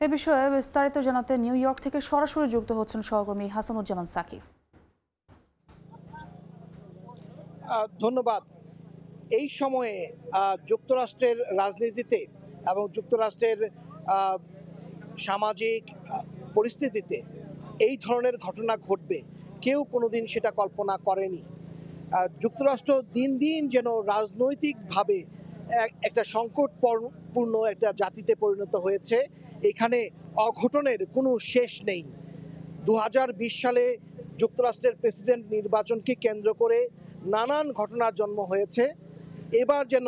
এ বিষয়ে বিস্তারিত জানাতে নিউ ইয়র্ক থেকে সরাসরি যুক্ত হচ্ছেন সহকর্মী হাসানুজ্জামান সাকি। ধন্যবাদ। এই সময়ে যুক্তরাষ্ট্রের রাজনীতিতে এবং যুক্তরাষ্ট্রের সামাজিক পরিস্থিতিতে এই ধরনের ঘটনা ঘটবে কেউ কোনোদিন সেটা কল্পনা করেনি। যুক্তরাষ্ট্র দিন দিন যেন রাজনৈতিকভাবে একটা সংকটপূর্ণ একটা জাতিতে পরিণত হয়েছে। এখানে অঘটনের কোনো শেষ নেই। 2020 সালে যুক্তরাষ্ট্রের প্রেসিডেন্ট নির্বাচনকে কেন্দ্র করে নানান ঘটনার জন্ম হয়েছে। এবার যেন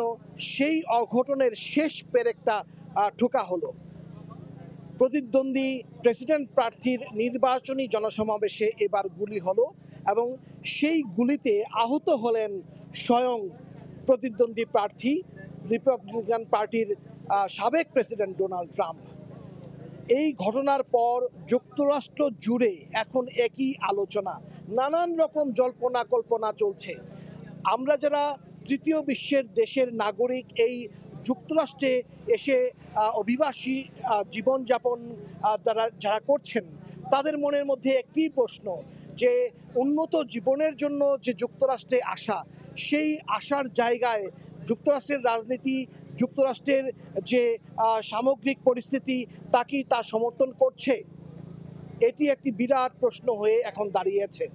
সেই অঘটনের শেষ পেরেকটা ঠোকা হলো। প্রতিদ্বন্দ্বী প্রেসিডেন্ট প্রার্থীর নির্বাচনী জনসমাবেশে এবার গুলি হলো এবং সেই গুলিতে আহত হলেন স্বয়ং প্রতিদ্বন্দ্বী প্রার্থী রিপাবলিকান পার্টির সাবেক প্রেসিডেন্ট ডোনাল্ড ট্রাম্প। এই ঘটনার পর যুক্তরাষ্ট্র জুড়ে এখন একই আলোচনা, নানান রকম জল্পনা কল্পনা চলছে। আমরা যারা তৃতীয় বিশ্বের দেশের নাগরিক এই যুক্তরাষ্ট্রে এসে অভিবাসী জীবনযাপন যারা করছেন, তাদের মনের মধ্যে একটি প্রশ্ন যে উন্নত জীবনের জন্য যে যুক্তরাষ্ট্রে আসা, সেই আসার জায়গায় যুক্তরাষ্ট্রের রাজনীতি, যুক্তরাষ্ট্রের যে সামগ্রিক পরিস্থিতি তা কি তা সমর্থন করছে? এটি একটি বিরাট প্রশ্ন হয়ে এখন দাঁড়িয়েছে।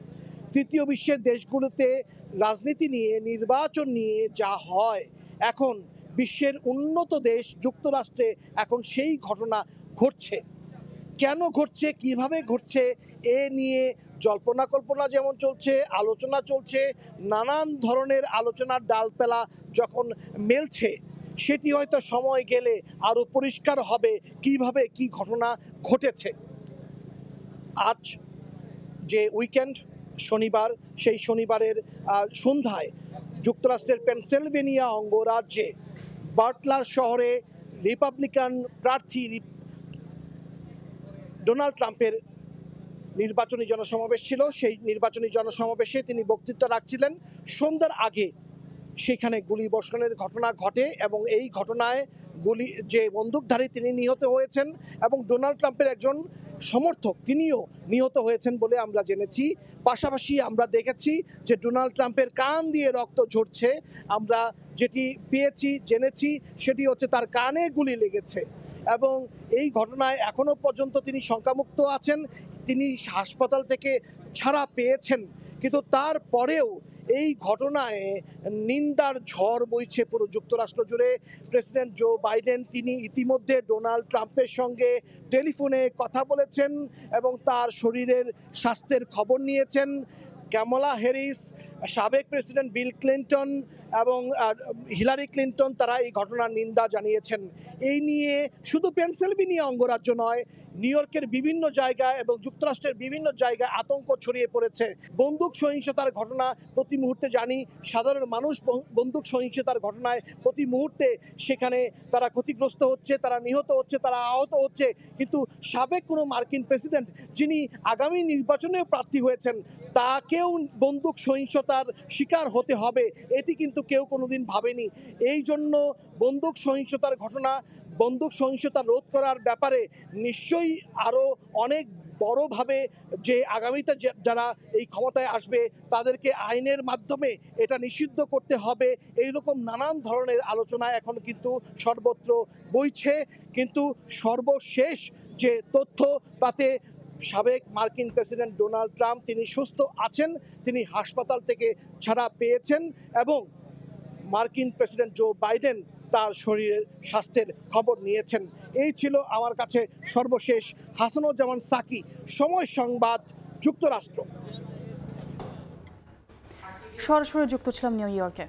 তৃতীয় বিশ্বের দেশগুলোতে রাজনীতি নিয়ে, নির্বাচন নিয়ে যা হয়, এখন বিশ্বের উন্নত দেশ যুক্তরাষ্ট্রে এখন সেই ঘটনা ঘটছে। কেন ঘটছে, কিভাবে ঘটছে, এ নিয়ে জল্পনা কল্পনা যেমন চলছে, আলোচনা চলছে। নানান ধরনের আলোচনার ডালপালা যখন মেলছে, সেটি হয়তো সময় গেলে আরও পরিষ্কার হবে কিভাবে কি ঘটনা ঘটেছে। আজ যে উইকেন্ড, শনিবার, সেই শনিবারের সন্ধ্যায় যুক্তরাষ্ট্রের পেনসিলভেনিয়া অঙ্গরাজ্যে বাটলার শহরে রিপাবলিকান প্রার্থী ডোনাল্ড ট্রাম্পের নির্বাচনী জনসমাবেশ ছিল। সেই নির্বাচনী জনসমাবেশে তিনি বক্তৃতা রাখছিলেন। সন্ধ্যার আগে সেখানে গুলিবর্ষণের ঘটনা ঘটে এবং এই ঘটনায় যে বন্দুকধারী তিনি নিহত হয়েছেন এবং ডোনাল্ড ট্রাম্পের একজন সমর্থক তিনিও নিহত হয়েছেন বলে আমরা জেনেছি। পাশাপাশি আমরা দেখেছি যে ডোনাল্ড ট্রাম্পের কান দিয়ে রক্ত ঝরছে। আমরা যেটি পেয়েছি, জেনেছি, সেটি হচ্ছে তার কানে গুলি লেগেছে এবং এই ঘটনায় এখনো পর্যন্ত তিনি শঙ্কামুক্ত আছেন। তিনি হাসপাতাল থেকে ছাড়া পেয়েছেন, কিন্তু তারপরেও এই ঘটনায় নিন্দার ঝড় বইছে পুরো যুক্তরাষ্ট্র জুড়ে। প্রেসিডেন্ট জো বাইডেন তিনি ইতিমধ্যে ডোনাল্ড ট্রাম্পের সঙ্গে টেলিফোনে কথা বলেছেন এবং তার শরীরের স্বাস্থ্যের খবর নিয়েছেন। কামালা হ্যারিস, সাবেক প্রেসিডেন্ট বিল ক্লিন্টন এবং হিলারি ক্লিন্টন তারা এই ঘটনার নিন্দা জানিয়েছেন। এই নিয়ে শুধু পেনসিলভেনিয়া অঙ্গরাজ্য নয়, নিউ ইয়র্কের বিভিন্ন জায়গায় এবং যুক্তরাষ্ট্রের বিভিন্ন জায়গায় আতঙ্ক ছড়িয়ে পড়েছে। বন্দুক সহিংসতার ঘটনা প্রতি মুহূর্তে জানি, সাধারণ মানুষ বন্দুক সহিংসতার ঘটনায় প্রতি মুহূর্তে সেখানে তারা ক্ষতিগ্রস্ত হচ্ছে, তারা নিহত হচ্ছে, তারা আহত হচ্ছে। কিন্তু সাবেক কোনো মার্কিন প্রেসিডেন্ট যিনি আগামী নির্বাচনেও প্রার্থী হয়েছেন, তাকেও বন্দুক সহিংসতার শিকার হতে হবে, এটি কিন্তু কেউ কোনোদিন ভাবেনি। এই জন্য বন্দুক সহিংসতা রোধ করার ব্যাপারে নিশ্চয়ই আরও অনেক বড়ভাবে যে আগামীতে যারা এই ক্ষমতায় আসবে তাদেরকে আইনের মাধ্যমে এটা নিষিদ্ধ করতে হবে। এইরকম নানান ধরনের আলোচনা এখন কিন্তু সর্বত্র বইছে। কিন্তু সর্বশেষ যে তথ্য, তাতে সাবেক মার্কিন প্রেসিডেন্ট ডোনাল্ড ট্রাম্প তিনি সুস্থ আছেন, তিনি হাসপাতাল থেকে ছাড়া পেয়েছেন এবং মার্কিন প্রেসিডেন্ট জো বাইডেন তার শরীরের স্বাস্থ্যের খবর নিয়েছেন। এই ছিল আমার কাছে সর্বশেষ। হাসানুজ্জামান সাকি, সময় সংবাদ, যুক্তরাষ্ট্র। সরাসরি যুক্ত ছিলাম নিউ ইয়র্কে।